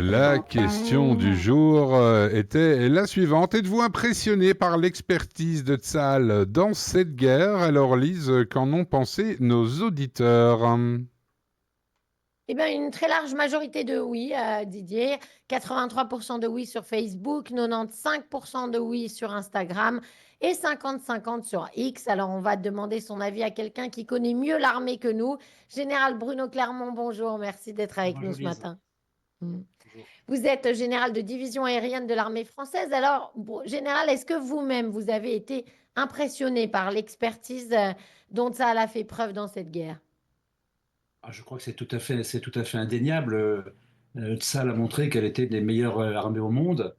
La question du jour était la suivante. Êtes-vous impressionné par l'expertise de Tsahal dans cette guerre? Alors Lise, qu'en ont pensé nos auditeurs? Eh bien, une très large majorité de oui, Didier. 83% de oui sur Facebook, 95% de oui sur Instagram et 50-50 sur X. Alors, on va demander son avis à quelqu'un qui connaît mieux l'armée que nous. Général Bruno Clermont, bonjour. Merci d'être avec nous Bonjour ce Lise. matin. Mm. Bonjour. Vous êtes général de division aérienne de l'armée française. Alors, général, est-ce que vous-même, vous avez été impressionné par l'expertise dont ça a fait preuve dans cette guerre? Je crois que c'est tout à fait indéniable. Tsahal a montré qu'elle était des meilleures armées au monde,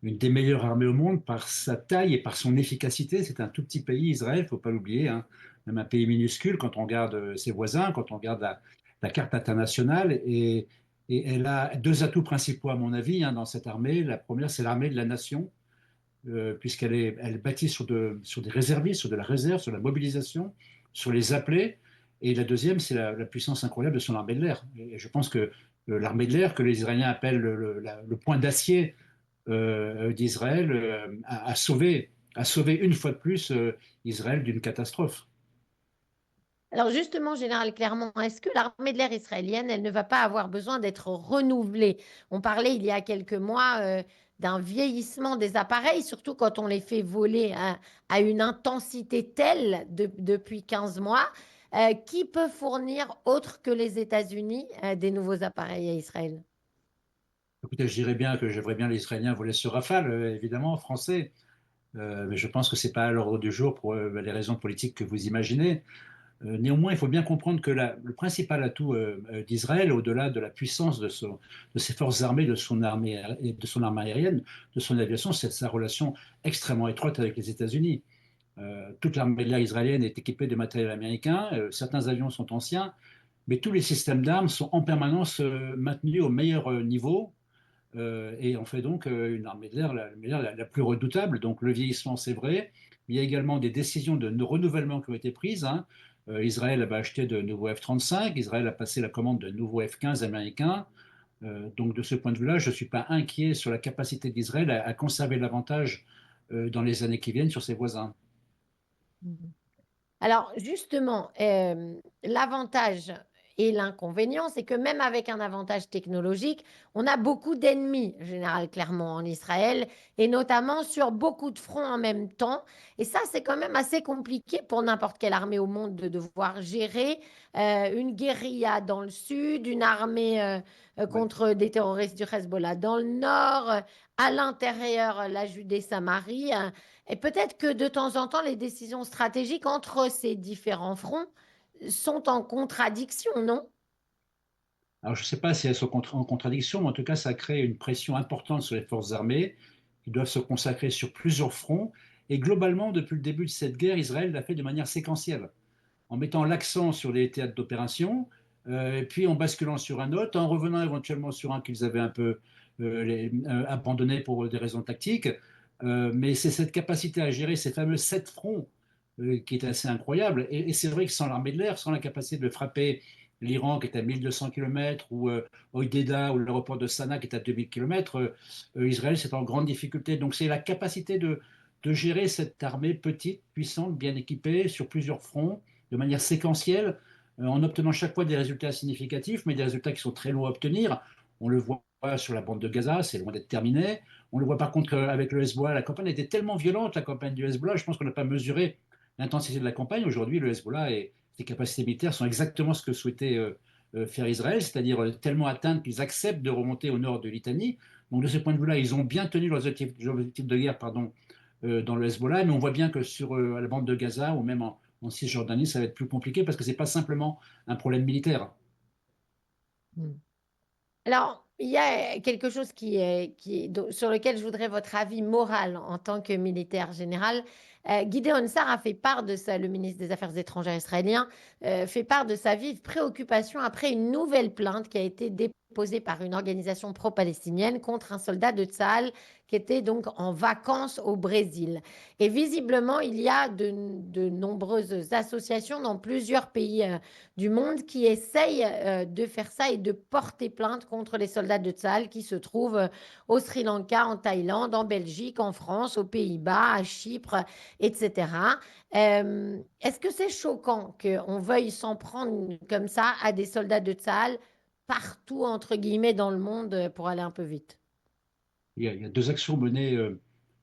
une des meilleures armées au monde par sa taille et par son efficacité. C'est un tout petit pays, Israël, faut pas l'oublier, hein. Même un pays minuscule quand on regarde ses voisins, quand on regarde la carte internationale. Et elle a deux atouts principaux, à mon avis, hein, dans cette armée. La première, c'est l'armée de la nation, elle est bâtie sur des réservistes, sur de la réserve, sur la mobilisation, sur les appelés. Et la deuxième, c'est la puissance incroyable de son armée de l'air. Et je pense que l'armée de l'air, que les Israéliens appellent le point d'acier d'Israël, a sauvé une fois de plus Israël d'une catastrophe. Alors justement, Général Clermont, est-ce que l'armée de l'air israélienne, elle ne va pas avoir besoin d'être renouvelée? On parlait il y a quelques mois d'un vieillissement des appareils, surtout quand on les fait voler à une intensité telle depuis 15 mois. Qui peut fournir, autre que les États-Unis, des nouveaux appareils à Israël? Écoutez, je dirais bien que j'aimerais bien les Israéliens voler sur Rafale, évidemment, français. Mais je pense que c'est pas à l'ordre du jour pour les raisons politiques que vous imaginez. Néanmoins, il faut bien comprendre que le principal atout d'Israël, au-delà de la puissance de ses forces armées, de son armée aérienne, de son aviation, c'est sa relation extrêmement étroite avec les États-Unis. Toute l'armée de l'air israélienne est équipée de matériel américain. Certains avions sont anciens, mais tous les systèmes d'armes sont en permanence maintenus au meilleur niveau. Et on fait donc une armée de l'air la plus redoutable. Donc le vieillissement, c'est vrai. Il y a également des décisions de renouvellement qui ont été prises, hein. Israël va acheter de nouveaux F-35, Israël a passé la commande de nouveaux F-15 américains. Donc de ce point de vue-là, je ne suis pas inquiet sur la capacité d'Israël à conserver l'avantage dans les années qui viennent sur ses voisins. Mhm. Alors, justement, l'avantage et l'inconvénient, c'est que même avec un avantage technologique, on a beaucoup d'ennemis, Général Clermont, en Israël, et notamment sur beaucoup de fronts en même temps. Et ça, c'est quand même assez compliqué pour n'importe quelle armée au monde de devoir gérer une guérilla dans le sud, une armée Ouais. contre des terroristes du Hezbollah dans le nord, à l'intérieur, la Judée-Samarie. Et peut-être que de temps en temps, les décisions stratégiques entre ces différents fronts sont en contradiction, non? Alors je ne sais pas si elles sont en contradiction, mais en tout cas, ça crée une pression importante sur les forces armées qui doivent se consacrer sur plusieurs fronts. Et globalement, depuis le début de cette guerre, Israël l'a fait de manière séquentielle, en mettant l'accent sur les théâtres d'opération, et puis en basculant sur un autre, en revenant éventuellement sur un qu'ils avaient un peu abandonné pour des raisons tactiques. Mais c'est cette capacité à gérer ces fameux sept fronts qui est assez incroyable. Et c'est vrai que sans l'armée de l'air, sans la capacité de frapper l'Iran qui est à 1200 km, ou Hodeida ou l'aéroport de Sanaa qui est à 2000 km, Israël c'est en grande difficulté. Donc c'est la capacité de gérer cette armée petite, puissante, bien équipée, sur plusieurs fronts, de manière séquentielle, en obtenant chaque fois des résultats significatifs, mais des résultats qui sont très loin à obtenir. On le voit sur la bande de Gaza, c'est loin d'être terminé. On le voit par contre avec le Hezbollah. La campagne était tellement violente, la campagne du Hezbollah, je pense qu'on n'a pas mesuré l'intensité de la campagne. Aujourd'hui, le Hezbollah et ses capacités militaires sont exactement ce que souhaitait faire Israël, c'est-à-dire tellement atteintes qu'ils acceptent de remonter au nord de Litanie. Donc de ce point de vue-là, ils ont bien tenu leurs objectifs de guerre, pardon, dans le Hezbollah, mais on voit bien que sur la bande de Gaza ou même en Cisjordanie, ça va être plus compliqué parce que ce n'est pas simplement un problème militaire. Hmm. Alors, il y a quelque chose sur lequel je voudrais votre avis moral en tant que militaire général. Gideon Sa'ar a fait part de ça, le ministre des Affaires étrangères israélien, fait part de sa vive préoccupation après une nouvelle plainte qui a été déposée déposé par une organisation pro-palestinienne contre un soldat de Tsahal qui était donc en vacances au Brésil. Et visiblement, il y a de nombreuses associations dans plusieurs pays du monde qui essayent de faire ça et de porter plainte contre les soldats de Tsahal qui se trouvent au Sri Lanka, en Thaïlande, en Belgique, en France, aux Pays-Bas, à Chypre, etc. Est-ce que c'est choquant qu'on veuille s'en prendre comme ça à des soldats de Tsahal partout, entre guillemets, dans le monde pour aller un peu vite? Il y a deux actions menées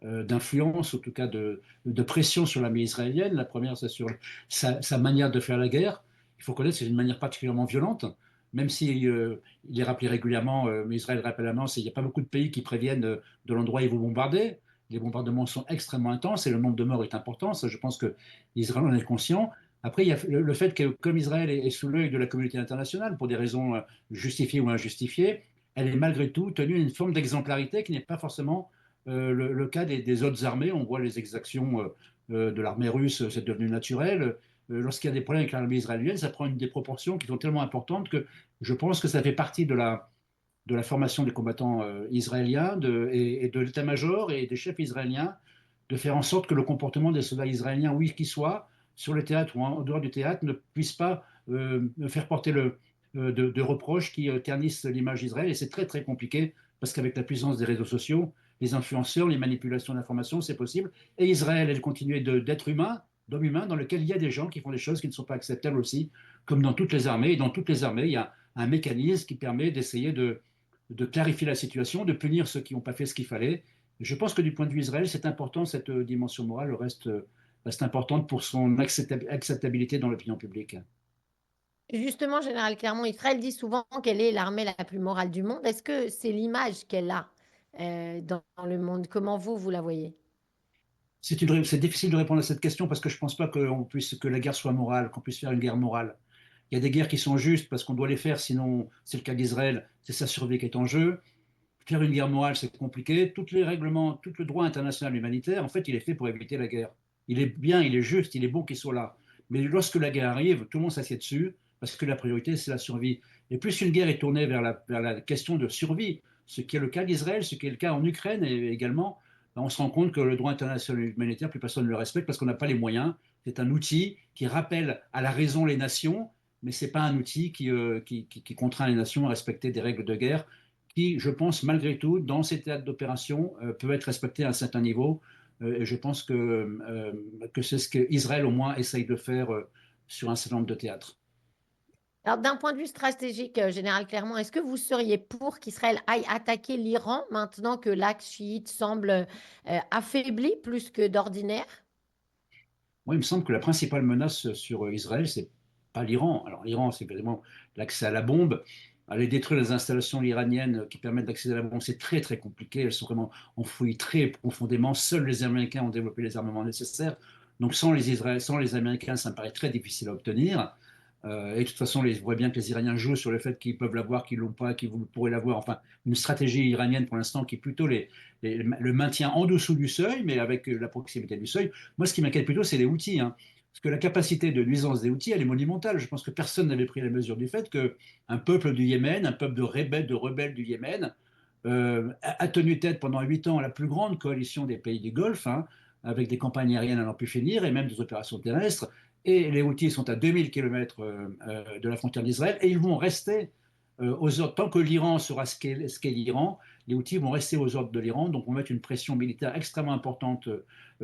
d'influence, en tout cas de pression sur l'armée israélienne. La première, c'est sur sa manière de faire la guerre. Il faut connaître, c'est une manière particulièrement violente, même si il est rappelé régulièrement, mais Israël rappelle à il n'y a pas beaucoup de pays qui préviennent de l'endroit où ils vont bombarder. Les bombardements sont extrêmement intenses et le nombre de morts est important. Ça, je pense que l'Israël en est conscient. Après, il y a le fait que, comme Israël est sous l'œil de la communauté internationale, pour des raisons justifiées ou injustifiées, elle est malgré tout tenue à une forme d'exemplarité qui n'est pas forcément le cas des autres armées. On voit les exactions de l'armée russe, c'est devenu naturel. Lorsqu'il y a des problèmes avec l'armée israélienne, ça prend des proportions qui sont tellement importantes que je pense que ça fait partie de la formation des combattants israéliens et de l'état-major et des chefs israéliens de faire en sorte que le comportement des soldats israéliens, où qu'ils soient, sur le théâtre ou en dehors du théâtre, ne puisse pas faire porter de reproches qui ternissent l'image d'Israël. Et c'est très très compliqué parce qu'avec la puissance des réseaux sociaux, les influenceurs, les manipulations d'informations, c'est possible. Et Israël, elle continue d'être humain, d'homme humain, dans lequel il y a des gens qui font des choses qui ne sont pas acceptables aussi, comme dans toutes les armées. Et dans toutes les armées, il y a un mécanisme qui permet d'essayer de clarifier la situation, de punir ceux qui n'ont pas fait ce qu'il fallait. Je pense que du point de vue Israël, c'est important, cette dimension morale reste importante pour son acceptabilité dans l'opinion publique. Justement, Général Clermont, Israël dit souvent qu'elle est l'armée la plus morale du monde. Est-ce que c'est l'image qu'elle a dans le monde? Comment vous la voyez? C'est difficile de répondre à cette question parce que je ne pense pas que la guerre soit morale, qu'on puisse faire une guerre morale. Il y a des guerres qui sont justes parce qu'on doit les faire, sinon c'est le cas d'Israël, c'est sa survie qui est en jeu. Faire une guerre morale, c'est compliqué. Tous les règlements, tout le droit international humanitaire, en fait, il est fait pour éviter la guerre. Il est bien, il est juste, il est bon qu'il soit là. Mais lorsque la guerre arrive, tout le monde s'assied dessus parce que la priorité, c'est la survie. Et plus une guerre est tournée vers la question de survie, ce qui est le cas d'Israël, ce qui est le cas en Ukraine également, ben, on se rend compte que le droit international humanitaire, plus personne ne le respecte parce qu'on n'a pas les moyens. C'est un outil qui rappelle à la raison les nations, mais ce n'est pas un outil qui contraint les nations à respecter des règles de guerre qui, je pense, malgré tout, dans ces théâtres d'opération, peut être respecté à un certain niveau. Et je pense que c'est ce qu'Israël, au moins, essaye de faire sur un certain nombre de théâtres. Alors, d'un point de vue stratégique, Général Clermont, est-ce que vous seriez pour qu'Israël aille attaquer l'Iran maintenant que l'axe chiite semble affaibli plus que d'ordinaire? Moi, il me semble que la principale menace sur Israël, c'est pas l'Iran. Alors, l'Iran, c'est évidemment l'accès à la bombe. Aller détruire les installations iraniennes qui permettent d'accéder à la bombe, c'est très, très compliqué. Elles sont vraiment enfouies très profondément. Seuls les Américains ont développé les armements nécessaires. Donc, sans les Américains, ça me paraît très difficile à obtenir. Et de toute façon, on voit bien que les Iraniens jouent sur le fait qu'ils peuvent l'avoir, qu'ils ne l'ont pas, qu'ils pourraient l'avoir. Enfin, une stratégie iranienne pour l'instant qui est plutôt le maintien en dessous du seuil, mais avec la proximité du seuil. Moi, ce qui m'inquiète plutôt, c'est les outils. Hein. Parce que la capacité de nuisance des outils, elle est monumentale. Je pense que personne n'avait pris la mesure du fait qu'un peuple du Yémen, un peuple de rebelles du Yémen, a tenu tête pendant 8 ans à la plus grande coalition des pays du Golfe, hein, avec des campagnes aériennes à n'en plus finir et même des opérations terrestres. Et les Houthis sont à 2000 km de la frontière d'Israël et ils vont rester aux ordres. Tant que l'Iran sera ce qu'est l'Iran, les Houthis vont rester aux ordres de l'Iran. Donc on va mettre une pression militaire extrêmement importante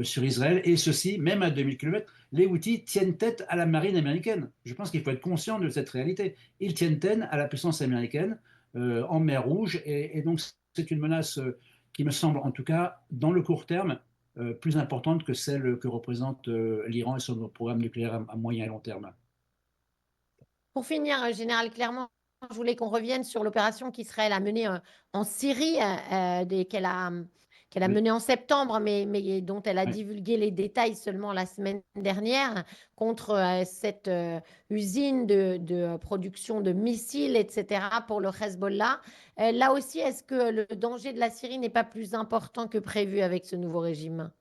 sur Israël. Et ceci, même à 2000 km, les Houthis tiennent tête à la marine américaine. Je pense qu'il faut être conscient de cette réalité. Ils tiennent tête à la puissance américaine en mer Rouge. Et donc c'est une menace qui me semble, en tout cas, dans le court terme, plus importante que celle que représente l'Iran et son programme nucléaire à moyen et long terme. Pour finir, Général Clermont, je voulais qu'on revienne sur l'opération qu'Israël a menée en Syrie, qu'elle a Oui, menée en septembre, mais dont elle a oui. divulgué les détails seulement la semaine dernière, contre cette usine de production de missiles, etc., pour le Hezbollah. Là aussi, est-ce que le danger de la Syrie n'est pas plus important que prévu avec ce nouveau régime?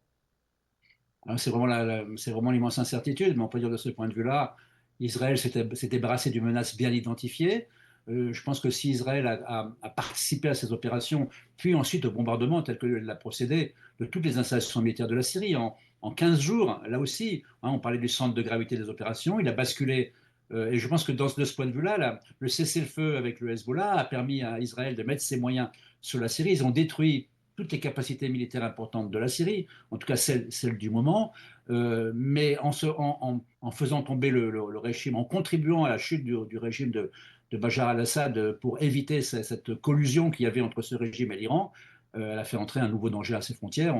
C'est vraiment l'immense incertitude, mais on peut dire de ce point de vue-là, Israël s'est débarrassé d'une menace bien identifiée. Je pense que si Israël a participé à ces opérations, puis ensuite au bombardement tel que l'a procédé de toutes les installations militaires de la Syrie, en 15 jours, là aussi, hein, on parlait du centre de gravité des opérations, il a basculé. Et je pense que de ce point de vue-là, le cessez-le-feu avec le Hezbollah a permis à Israël de mettre ses moyens sur la Syrie. Ils ont détruit toutes les capacités militaires importantes de la Syrie, en tout cas celles du moment, mais en faisant tomber le régime, en contribuant à la chute du régime de Bachar al-Assad pour éviter cette collusion qu'il y avait entre ce régime et l'Iran, elle a fait entrer un nouveau danger à ses frontières.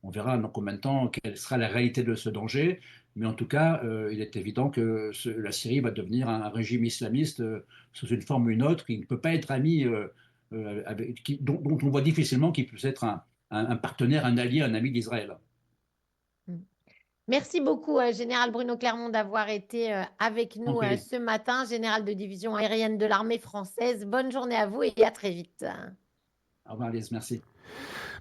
On verra dans combien de temps quelle sera la réalité de ce danger. Mais en tout cas, il est évident que la Syrie va devenir un régime islamiste sous une forme ou une autre qui ne peut pas être ami, dont on voit difficilement qu'il puisse être un partenaire, un allié, un ami d'Israël. Merci beaucoup, Général Bruno Clermont, d'avoir été avec nous Ok. ce matin, général de division aérienne de l'armée française. Bonne journée à vous et à très vite. Au revoir, Lise, merci.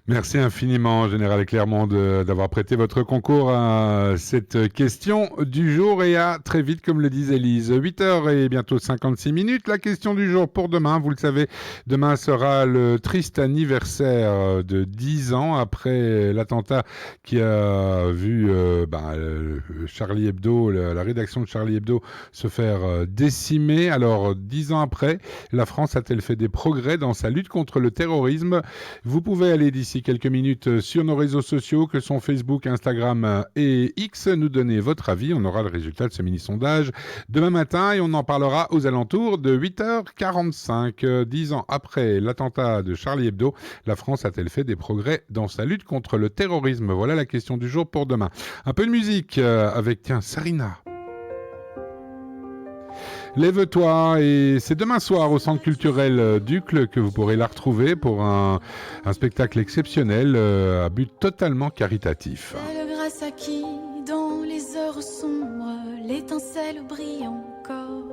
Merci infiniment, Général Clermont, d'avoir prêté votre concours à cette question du jour et à très vite, comme le disait Lise. 8h et bientôt 56 minutes. La question du jour pour demain, vous le savez, demain sera le triste anniversaire de 10 ans après l'attentat qui a vu Charlie Hebdo, la rédaction de Charlie Hebdo se faire décimer. Alors, 10 ans après, la France a-t-elle fait des progrès dans sa lutte contre le terrorisme? Vous pouvez aller d'ici quelques minutes sur nos réseaux sociaux que sont Facebook, Instagram et X. Nous donner votre avis. On aura le résultat de ce mini-sondage demain matin et on en parlera aux alentours de 8h45. 10 ans après l'attentat de Charlie Hebdo, la France a-t-elle fait des progrès dans sa lutte contre le terrorisme? Voilà la question du jour pour demain. Un peu de musique avec, Sarina. Lève-toi, et c'est demain soir au Centre culturel Ducle que vous pourrez la retrouver pour un spectacle exceptionnel à but totalement caritatif. Celle grâce à qui, dans les heures sombres, l'étincelle brille encore.